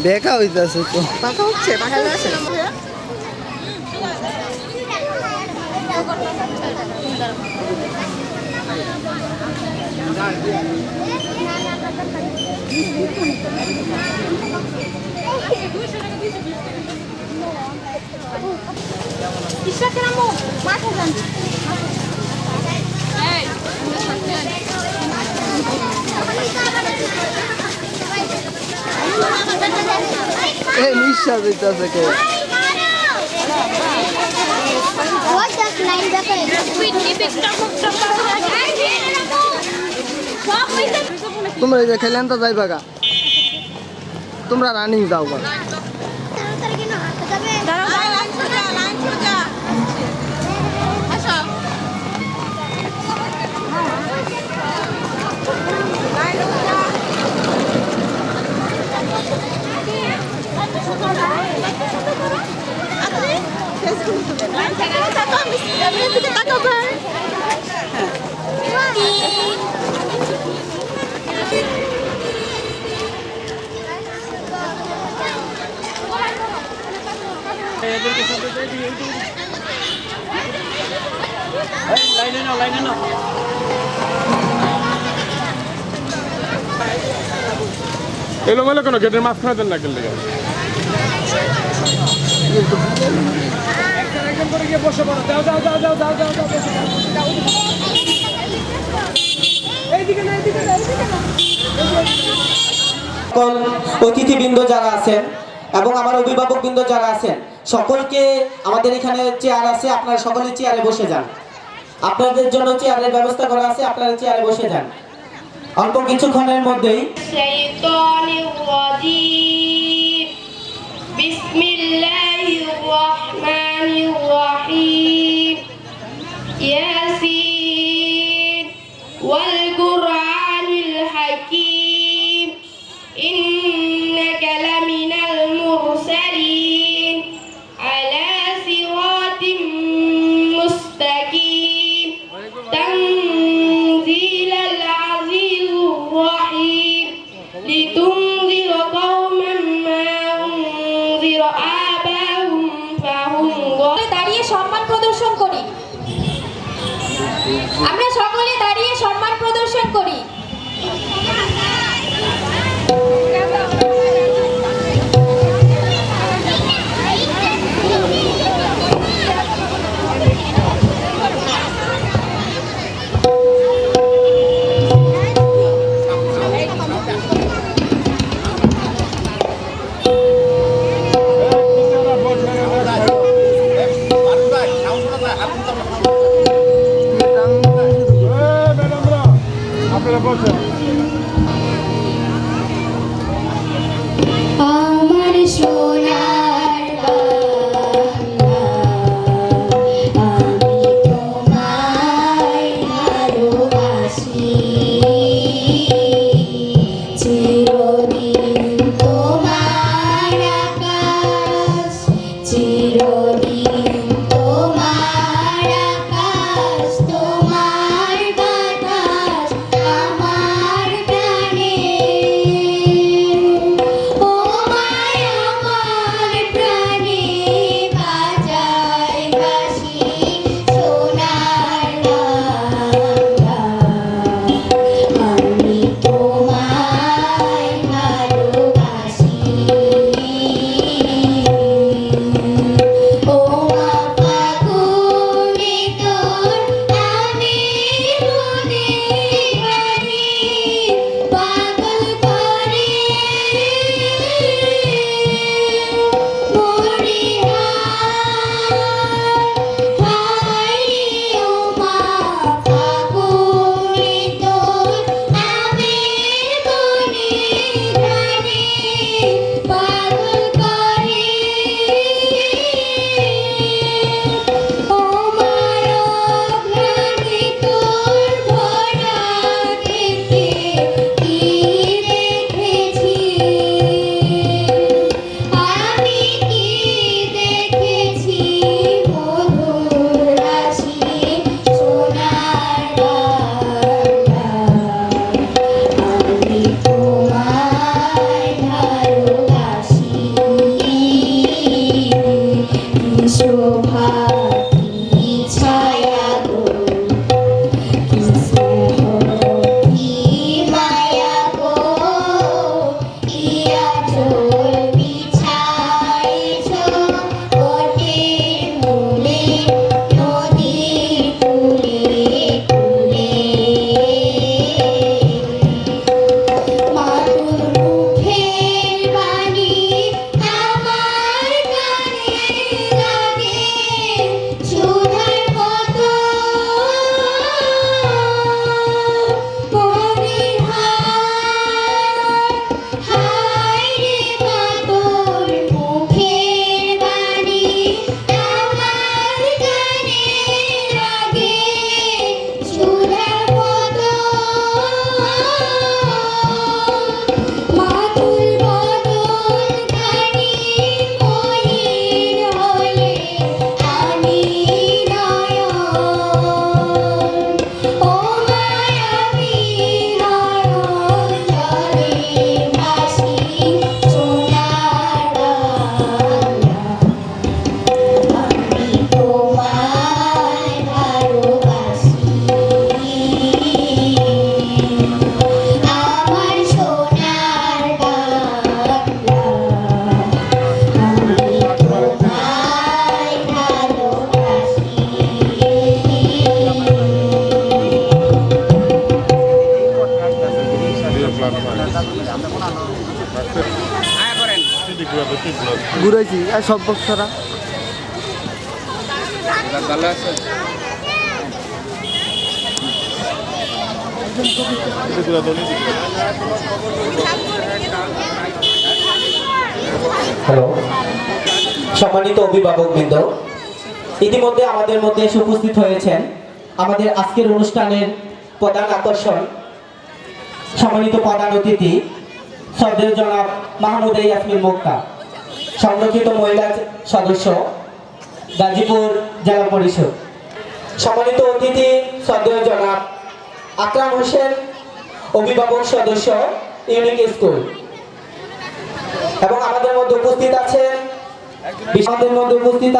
দেখা হইতাছে তো দেখা হচ্ছে বাসায় আছে নিঃশ্বাস হইতাছে কে তোমরা এই যে খেলেন তো যাইবা গা তোমরা রানিং যাও গা এলোমেলো কেন গেটের মাঝখানে দেন না গেলে অতিথিবৃন্দ যারা আছেন এবং আমার অভিভাবকবৃন্দ যারা আছেন সকলকে আমাদের এখানে চেয়ার আছে, আপনারা সকলে চেয়ারে বসে যান। আপনাদের জন্য চেয়ারের ব্যবস্থা করা আছে, আপনারা চেয়ারে বসে যান। অল্প কিছুক্ষণের মধ্যেই বিসমিল্লাহির রহমানির রহিম ইয়াসিন ওয়াল কুরআনিল হাকীম ইন্নাকা লামিনাল মুরসালিন আলা সিরাতিম মুস্তাকিম তানজিলাল আজিজুর রহিম লিতুনজিরা কওমান মা উনজিরা আবাহুম ফাহুম দাঁড়িয়ে সম্মান প্রদর্শন করি। আমরা সকলে দাঁড়িয়ে সম্মান প্রদর্শন করি। ঘুরেছি আর সব বক্সরা ভালো আছে হ্যালো, সম্মানিত অভিভাবকবৃন্দ, ইতিমধ্যে আমাদের মধ্যে এসে উপস্থিত হয়েছেন আমাদের আজকের অনুষ্ঠানের প্রধান আকর্ষণ, সম্মানিত প্রধান অতিথি শ্রদ্ধেয় জনাব মাহমুদ ইয়াসমিন মুক্তা, সংরক্ষিত মহিলা সদস্য, গাজীপুর জেলা পরিষদ। সম্মানিত অতিথি শ্রদ্ধেয় জনাব আকরাম হোসেন, অভিভাবক সদস্য, ইউনিক স্কুল। এবং আমাদের মধ্যে উপস্থিত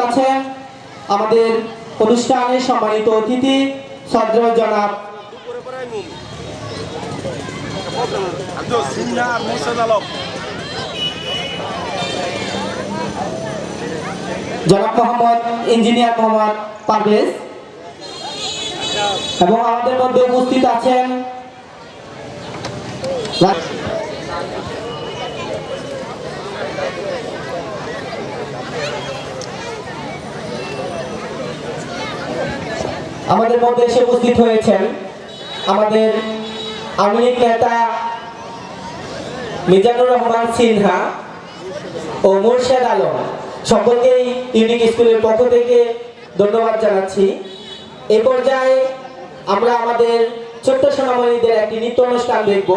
আছেন আমাদের অনুষ্ঠানের সম্মানিত অতিথি শ্রদ্ধেয় জনাব মোহাম্মদ ইঞ্জিনিয়ার মোহাম্মদ পারভেজ। এবং আমাদের মধ্যে উপস্থিত আছেন আমাদের মধ্যে এসে উপস্থিত হয়েছেন আমাদের আওয়ামী লীগ নেতা মিজানুর রহমান সিনহা ও মুর্শেদ আলম। সকলকেই ইউনিক স্কুলের পক্ষ থেকে ধন্যবাদ জানাচ্ছি। এই পর্যায়ে আমরা আমাদের ছোট্ট সোনামণিদের একটি নৃত্য অনুষ্ঠান দেখব।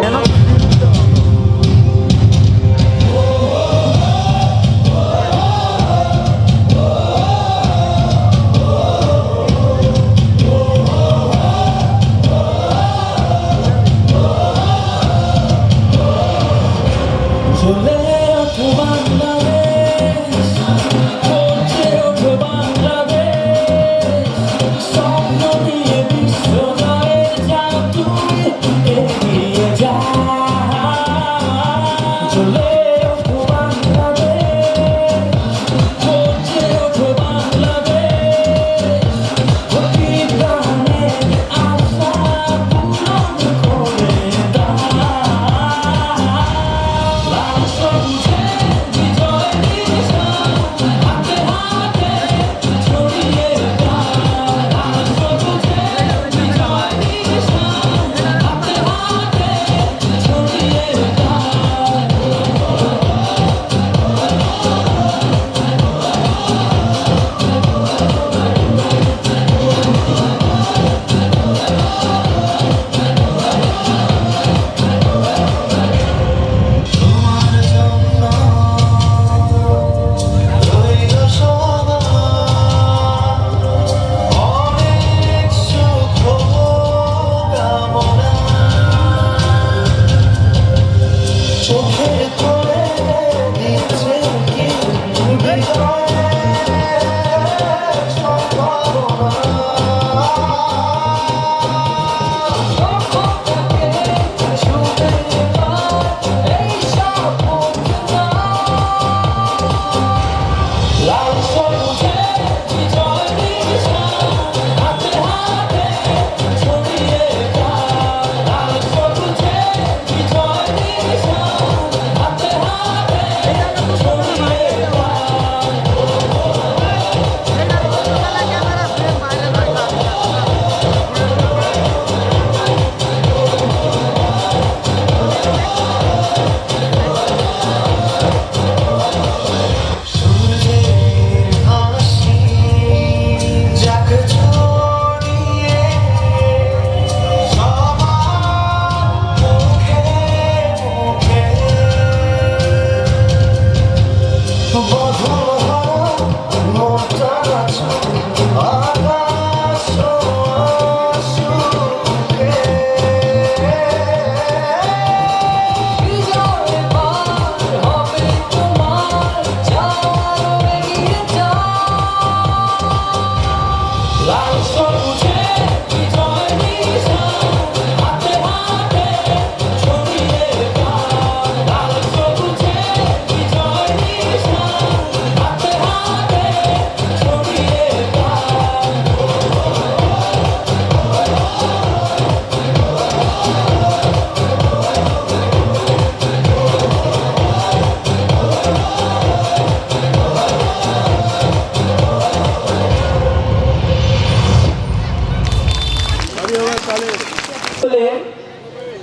স্কুলের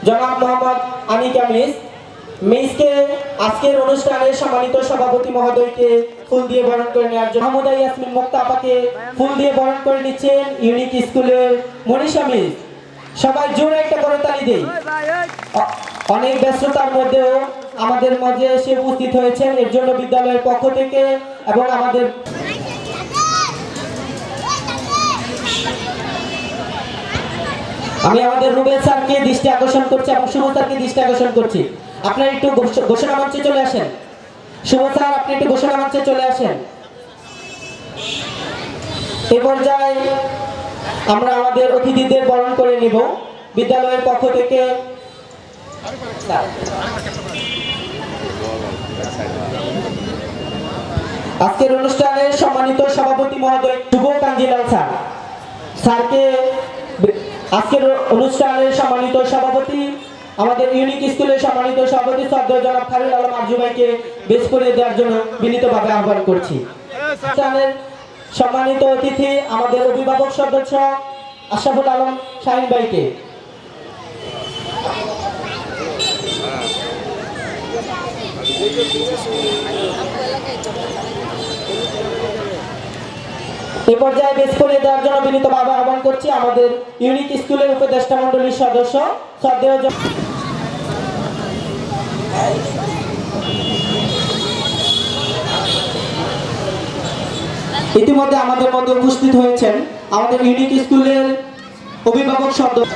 জনাব মোহাম্মদ আনিকা মিসকে আজকের অনুষ্ঠানের সম্মানিত সভাপতি মহোদয়কে ফুল দিয়ে বরণ করে নেওয়ার জন্য মাহমুদা ইয়াসমিন মুক্তা আপাকে ফুল দিয়ে বরণ করে নিচ্ছেন ইউনিক স্কুলের মনীষা মিস। সবাই জোরে একটা করতালি দেই। অনেক ব্যস্ততার মধ্যেও আমাদের মাঝে এসে উপস্থিত হয়েছেন, এর জন্য বিদ্যালয়ের পক্ষ থেকে এবং আমাদের আমি আমাদের রুবেল স্যারকে দৃষ্টি আকর্ষণ করছি এবং শুভ স্যারকে দৃষ্টি আকর্ষণ করছি। আপনারা একটু ঘোষণা মঞ্চে চলে আসেন। শুভ স্যার, আপনি একটু ঘোষণা মঞ্চে চলে আসেন। এই পর্যায়ে আমরা আমাদের অতিথিদের বরণ করে নিব বিদ্যালয়ের পক্ষ থেকে। আজকের অনুষ্ঠানের সম্মানিত সভাপতি মহোদয় শুভ কাঞ্জিলাল স্যারকে আজকের অনুষ্ঠানের সম্মানিত সভাপতি আমাদের ইউনিক স্কুলের সম্মানিত সভাপতি শ্রদ্ধেয় জনাব খালিল আলম আরজু ভাইকে বেশ করে দেওয়ার জন্য বিনীতভাবে আহ্বান করছি। অনুষ্ঠানের সম্মানিত অতিথি আমাদের অভিভাবক সদস্য আশরাফুল আলম শাহিন ভাইকে এই পর্যায়ে বেশ করে দেওয়ার জন্য বিনীতভাবে আহ্বান করছি আমাদের ইউনিক স্কুলের উপদেষ্টা মণ্ডলীর সদস্য শ্রদ্ধেয় ইতিমধ্যে আমাদের মধ্যে উপস্থিত হয়েছেন আমাদের ইউনিক স্কুলের অভিভাবক সদস্য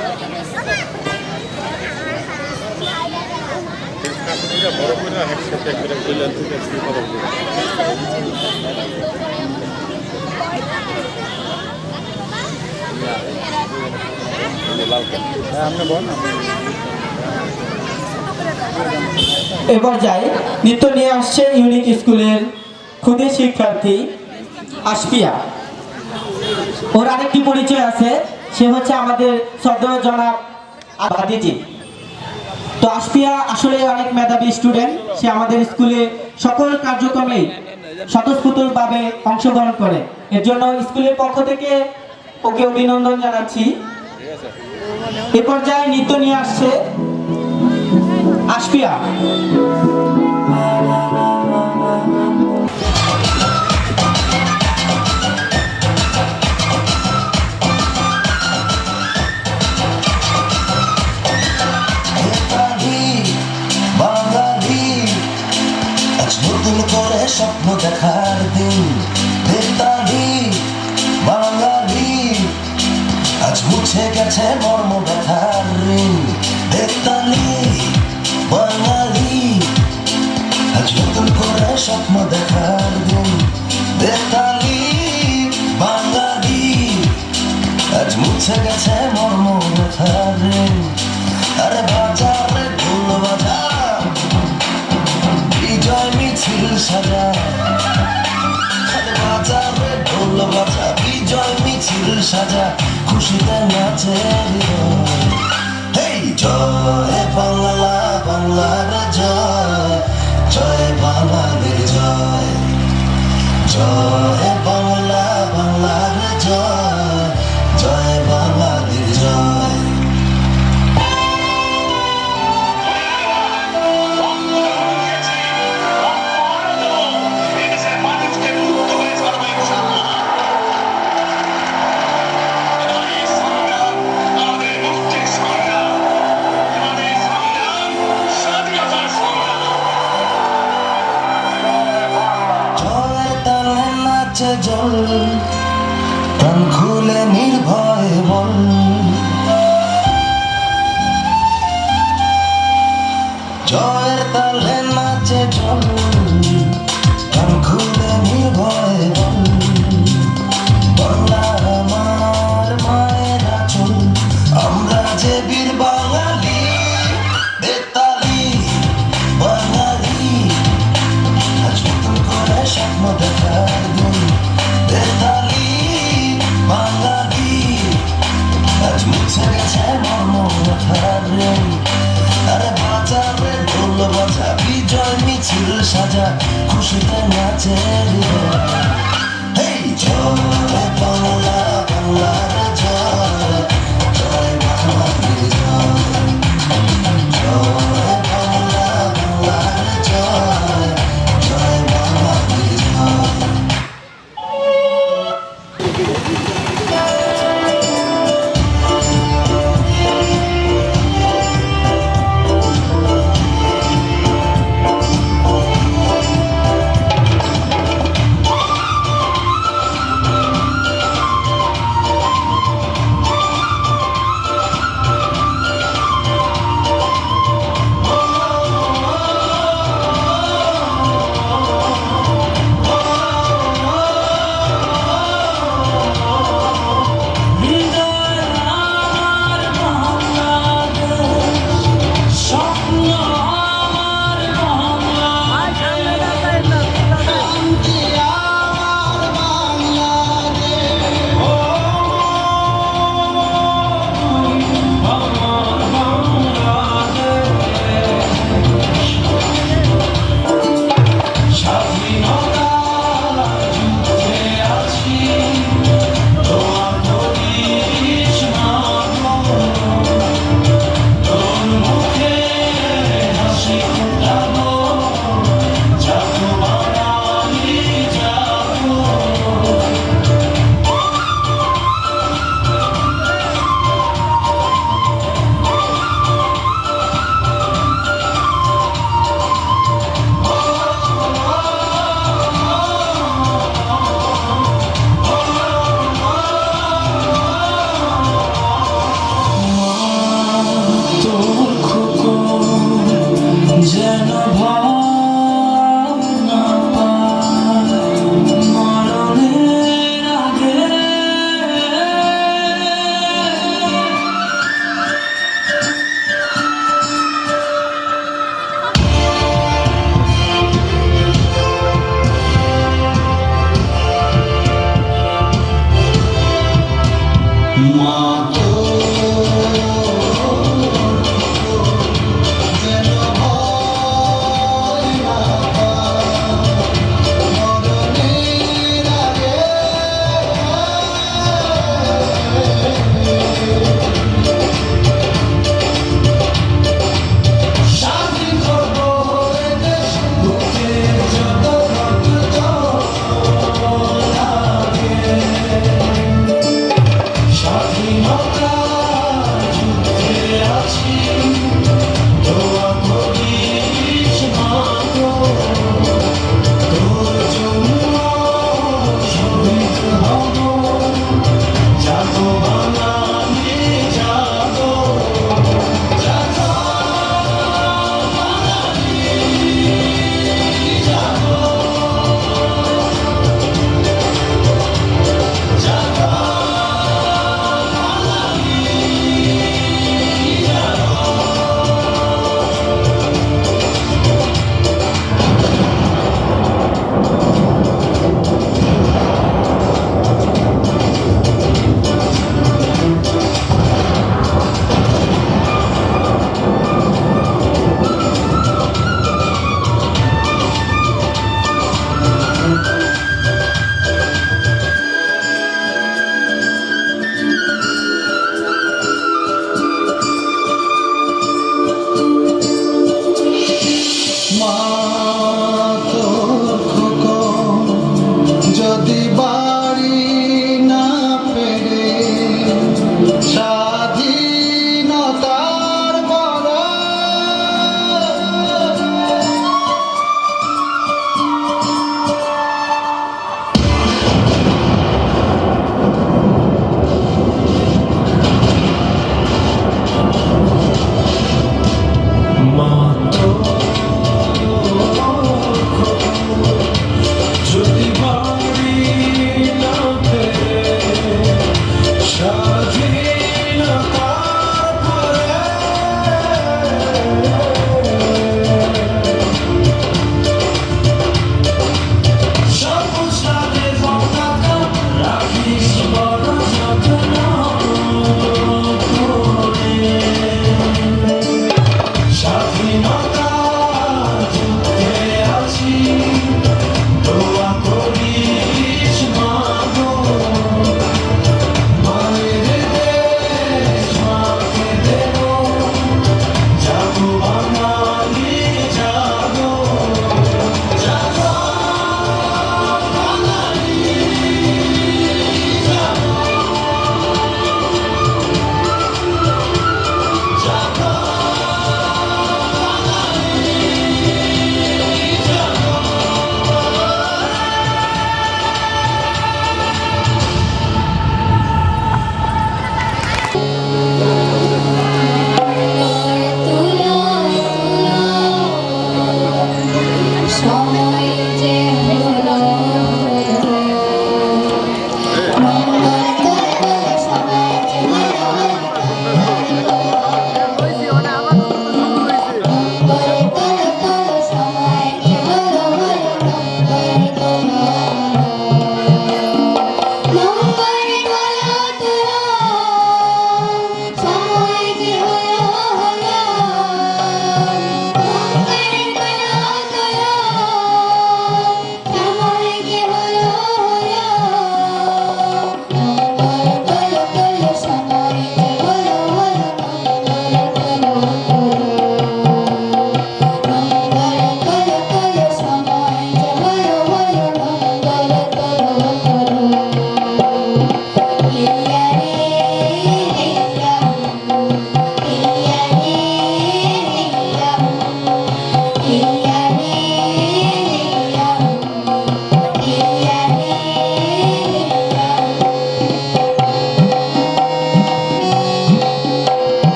এ পর্যায়ে নৃত্য নিয়ে আসছে ইউনিক স্কুলের ক্ষুদে শিক্ষার্থী আশফিয়া। ওর আরেকটি পরিচয় আছে, সে হচ্ছে আমাদের শ্রদ্ধেয় জনাব ভাতিজি। তো আশফিয়া আসলে অনেক মেধাবী স্টুডেন্ট, সে আমাদের স্কুলে সকল কার্যক্রমে স্বতঃস্ফূর্তভাবে অংশগ্রহণ করে। এর জন্য স্কুলের পক্ষ থেকে ওকে অভিনন্দন জানাচ্ছি। এ পর্যায়ে নৃত্য নিয়ে আসছে আশফিয়া। নতুন করে স্বপ্ন দেখার দিন বেতালি বাঙালি, আজ মুছে গেছে মর্ম ব্যথার ঋণ। বেতালি বাঙালি, আজ নতুন করে স্বপ্ন দেখার দিন বেতালি বাঙালি, আজ মুছে গেছে মর্ম ব্যথার ঋণ। আরে বাজারে ঢোল বাজা বিজয় মিছিল সাজা, বাজারে ঢোল বাজা বিজয় মিছিল সাজা, খুশিতে নাচে হৃদয়। হেই জয় বাংলা বাংলার জয়, জয় বাঙালির জয়, জয় বাংলা বাংলার জয়, জয় বাঙালির জয়। জল প্রাণ খুলে নির্ভয় বল, জয়ের তালে নাচে জল প্রাণ খুলে নির্ভয় বল। বাংলা আমার মায়ের আঁচল, আমরা যে বীর বাঙালি বেতালি বাঙালি, আজ নতুন করে স্বপ্ন দেখার দিন বেতালি বাঙালি, আজ মুছে গেছে মর্ম ব্যথার ঋণ। আরে বাজারে ঢোল বাজা বিজয় মিছিল সাজা, খুশিতে নাচে হৃদয়। হেই জয় বাংলা বাংলার জয়, জয় বাঙালির জয়।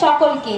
সকলকে।